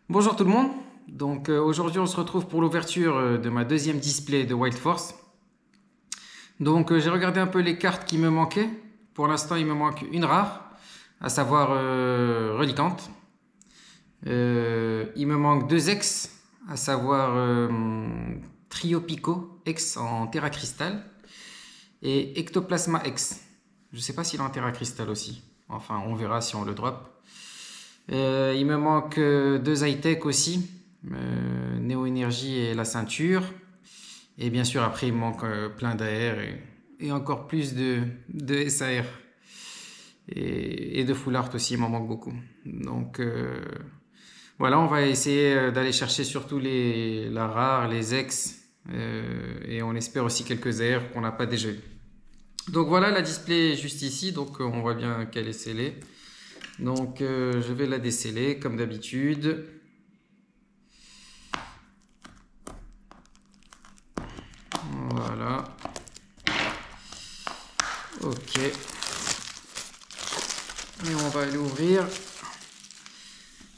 Bonjour tout le monde. Donc aujourd'hui on se retrouve pour l'ouverture de ma deuxième display de Wild Force. Donc j'ai regardé un peu les cartes qui me manquaient. Pour l'instant il me manque une rare, à savoir Relicante. Il me manque deux ex, à savoir Trio Pico, ex en Terra Crystal, et Ectoplasma ex. Je sais pas s'il est en Terra Crystal aussi. Enfin on verra si on le drop. Il me manque deux high-tech aussi, Néo Énergie et la ceinture. Et bien sûr, après, il me manque plein d'AR et encore plus de SAR. Et de full art aussi, il m'en manque beaucoup. Donc voilà, on va essayer d'aller chercher surtout la rare, les ex. Et on espère aussi quelques AR qu'on n'a pas déjà eu. Donc voilà, la display est juste ici, donc on voit bien qu'elle est scellée. Donc je vais la déceler comme d'habitude. Voilà. Ok. Et on va aller ouvrir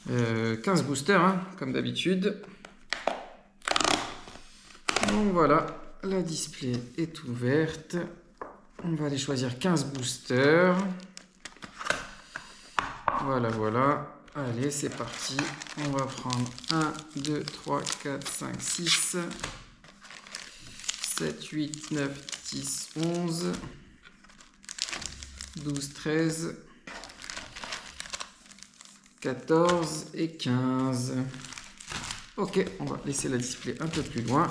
15 boosters, hein, comme d'habitude. Donc voilà, la display est ouverte. On va aller choisir 15 boosters. Voilà, voilà. Allez, c'est parti. On va prendre 1, 2, 3, 4, 5, 6, 7, 8, 9, 10, 11, 12, 13, 14 et 15. Ok, on va laisser la display un peu plus loin.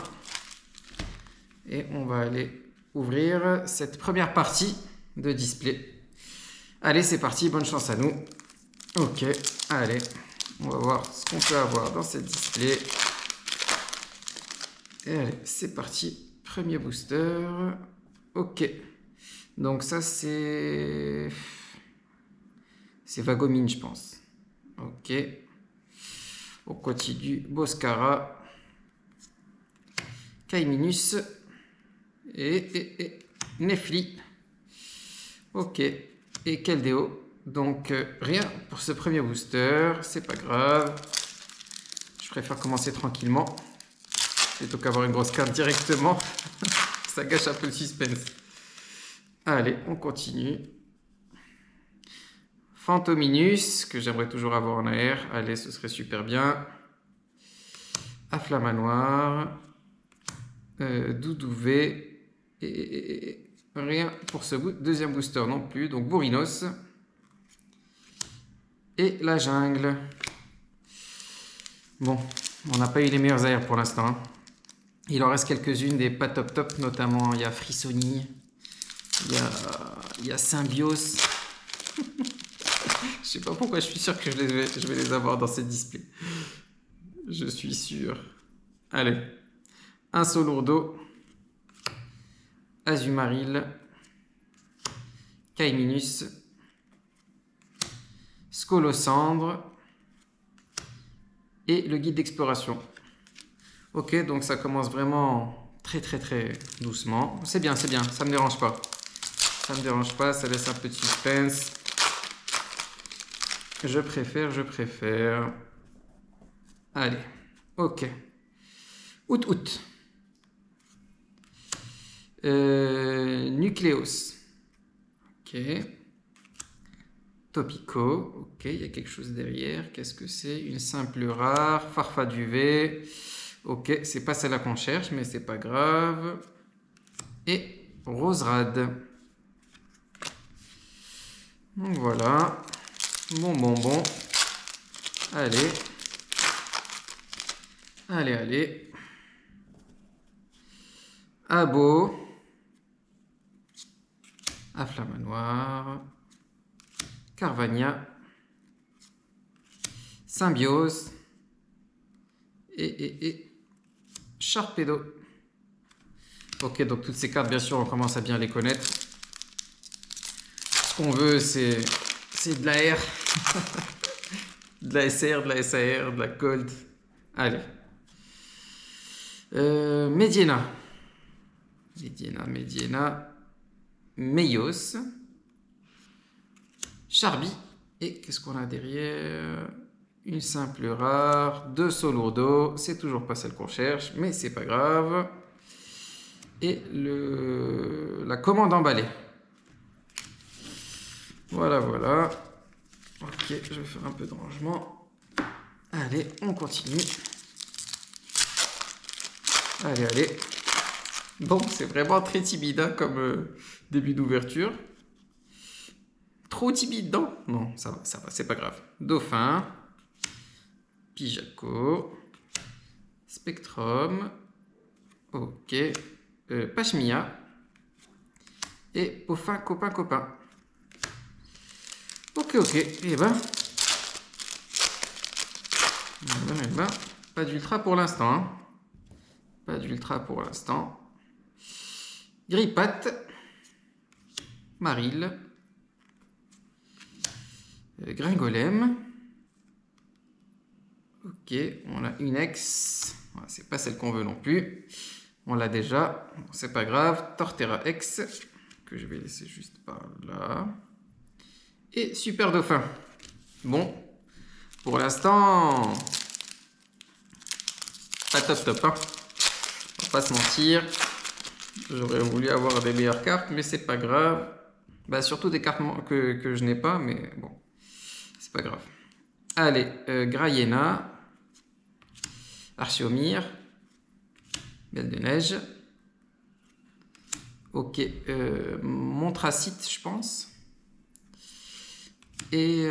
Et on va aller ouvrir cette première partie de display. Allez, c'est parti, bonne chance à nous. Ok, allez, on va voir ce qu'on peut avoir dans cette display. Et allez, c'est parti, premier booster. Ok, donc ça c'est Vagomine, je pense. Ok, on continue. Boscara, Kaiminus et Nefli. Ok, et Keldeo. Donc rien pour ce premier booster, c'est pas grave. Je préfère commencer tranquillement plutôt qu'avoir une grosse carte directement. Ça gâche un peu le suspense. Allez, on continue. Phantominus, que j'aimerais toujours avoir en AR. Allez, ce serait super bien. Afflamanoir. Doudouvé. Et rien pour ce deuxième booster non plus. Donc Bourrinos. Et la jungle. Bon, on n'a pas eu les meilleurs AR pour l'instant. Hein. Il en reste quelques-unes des pas top top, notamment il y a Frissoni, il y a Symbios. Je sais pas pourquoi, je suis sûr que je vais les avoir dans cette display. Je suis sûr. Allez, un Solourdo, Azumaril, Kaiminus, Scolosandre et le guide d'exploration. Ok, donc ça commence vraiment très doucement. C'est bien, ça me dérange pas. Ça me dérange pas, ça laisse un peu de suspense. Je préfère. Allez, ok. Août. Nucléos. Ok. Topico. Ok, il y a quelque chose derrière. Qu'est-ce que c'est? Une simple rare. Farfaduvet. Ok, c'est pas celle-là qu'on cherche, mais c'est pas grave. Et Roserade. Donc voilà. Bon. Allez. Abo. Afflamanoir. Carvania. Symbiose. Et Sharpedo. Ok, donc toutes ces cartes, bien sûr, on commence à bien les connaître. Ce qu'on veut, c'est de la R. De la SR, de la SAR, de la Gold. Allez. Mediena. Meios. Charby. Et qu'est-ce qu'on a derrière? Une simple rare, 2 Solourdo, c'est toujours pas celle qu'on cherche, mais c'est pas grave. Et la commande emballée. Voilà, voilà. Ok, je vais faire un peu de rangement. Allez, on continue. Allez, allez. Bon, c'est vraiment très timide hein, comme début d'ouverture. Trop timide, non? Non, ça va, c'est pas grave. Dauphin. Pijaco. Spectrum. Ok. Pashmia. Et Peaufin, copain, copain. Ok, ok. Eh ben, pas d'ultra pour l'instant. Hein. Pas d'ultra pour l'instant. Grippat. Maril. Gringolem. Ok, on a une ex. C'est pas celle qu'on veut non plus. On l'a déjà. C'est pas grave. Torterra X. Que je vais laisser juste par là. Et Super Dauphin. Bon. Pour l'instant, pas top top. Hein. On va pas se mentir. J'aurais voulu avoir des meilleures cartes, mais c'est pas grave. Bah, surtout des cartes que je n'ai pas, mais bon. C'est pas grave. Allez, Graiena. Archiomir. Belle de neige. Ok, Montracite, je pense. Et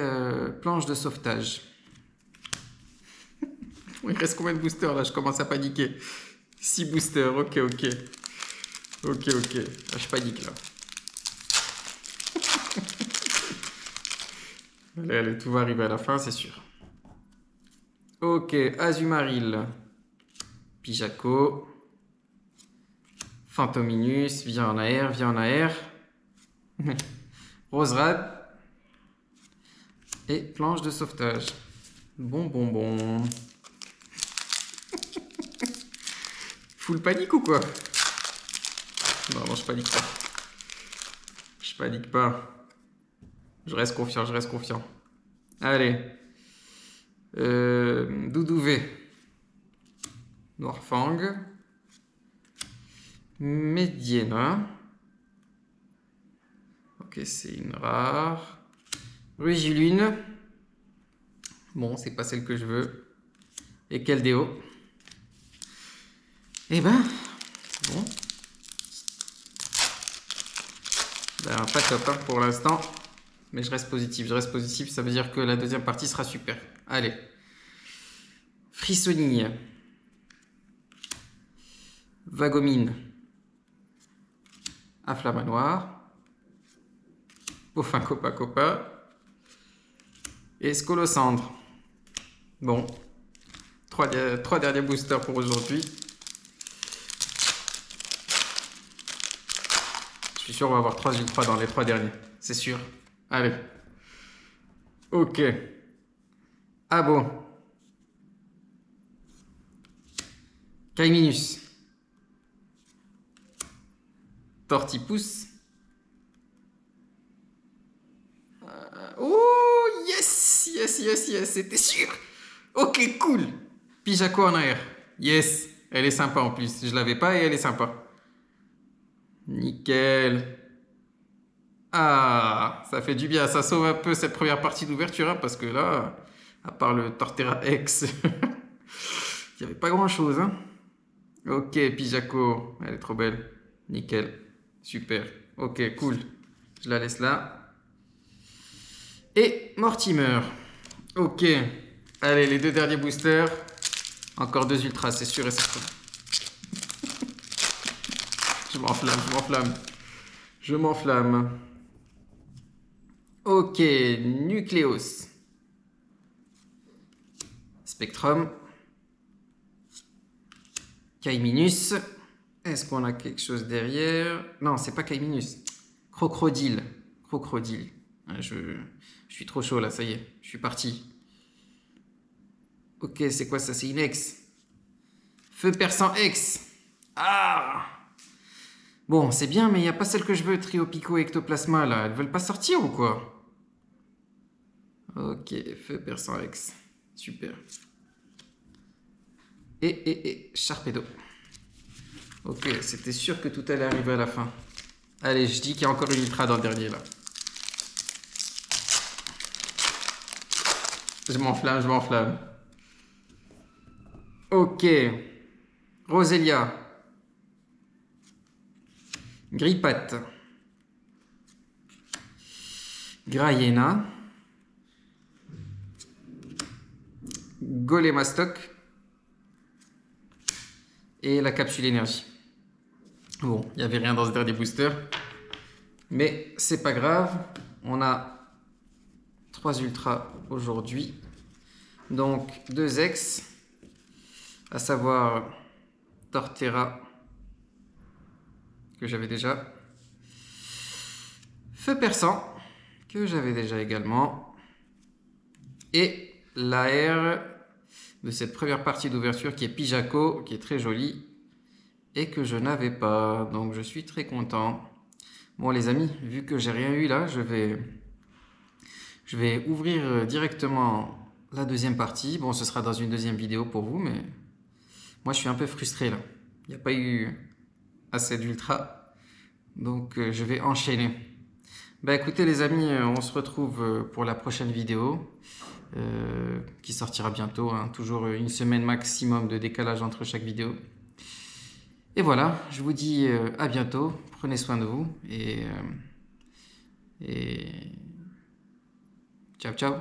planche de sauvetage. Il reste combien de boosters là? Je commence à paniquer. 6 boosters, ok, ok. Ok, ok. Ah, je panique là. Allez, allez, tout va arriver à la fin, c'est sûr. Ok, Azumaril. Pijaco. Phantominus, viens en air, viens en air. Roserad. Et planche de sauvetage. Bon. Full panique ou quoi? Non, je panique pas. Je panique pas. Je reste confiant. Allez. Doudouvé. Noirfang. Mediena. Ok, c'est une rare. Rugilune. Bon, c'est pas celle que je veux. Et Keldeo. Eh ben, c'est bon. Ben, pas top hein, pour l'instant. Mais je reste positif. Ça veut dire que la deuxième partie sera super. Allez. Frissonille. Vagomine. Afflamanoir. Peaufin Copa. Et Scolocendre. Bon. Trois derniers boosters pour aujourd'hui. Je suis sûr qu'on va avoir 3 ultras dans les 3 derniers. C'est sûr. Allez. Ok. Ah bon. Caiminus. Tortipousse. Oh, yes, c'était sûr. Ok, cool. Pijaco en air. Yes, elle est sympa en plus. Je l'avais pas et elle est sympa. Nickel. Ah, ça fait du bien. Ça sauve un peu cette première partie d'ouverture, hein, parce que là, à part le Torterra X, il n'y avait pas grand-chose. Hein. Ok, Pijaco, elle est trop belle. Nickel. Super. Ok, cool. Je la laisse là. Et Mortimer. Ok. Allez, les 2 derniers boosters. Encore 2 ultras, c'est sûr et certain. Je m'enflamme. Ok, Nucléos. Spectrum. Caiminus. Est-ce qu'on a quelque chose derrière? Non, c'est pas Caiminus. Crocodile. Je suis trop chaud là, ça y est. Je suis parti. Ok, c'est quoi ça? C'est une ex. Feu perçant ex. Ah! Bon, c'est bien, mais il n'y a pas celle que je veux, Trio Pico et Ectoplasma, là. Elles veulent pas sortir ou quoi? Ok, feu perçant ex. Super. Et Sharpedo. Ok, c'était sûr que tout allait arriver à la fin. Allez, je dis qu'il y a encore une ultra dans le dernier là. Je m'enflamme, je m'enflamme. Ok. Roselia. Grippat. Graiena. Golemastoc. Et la capsule énergie. Bon, il n'y avait rien dans ce dernier booster. Mais c'est pas grave. On a 3 ultras aujourd'hui. Donc 2 ex. À savoir Torterra. Que j'avais déjà. Feu perçant. Que j'avais déjà également. Et l'AR de cette première partie d'ouverture qui est Pijaco, qui est très jolie et que je n'avais pas, donc je suis très content. Bon les amis, vu que j'ai rien eu là, je vais ouvrir directement la deuxième partie. Bon, ce sera dans une deuxième vidéo pour vous, mais moi je suis un peu frustré là. Il n'y a pas eu assez d'ultra, donc je vais enchaîner. Bah écoutez les amis, on se retrouve pour la prochaine vidéo. Qui sortira bientôt, hein. Toujours une semaine maximum de décalage entre chaque vidéo. Et voilà, je vous dis à bientôt, prenez soin de vous et ciao ciao.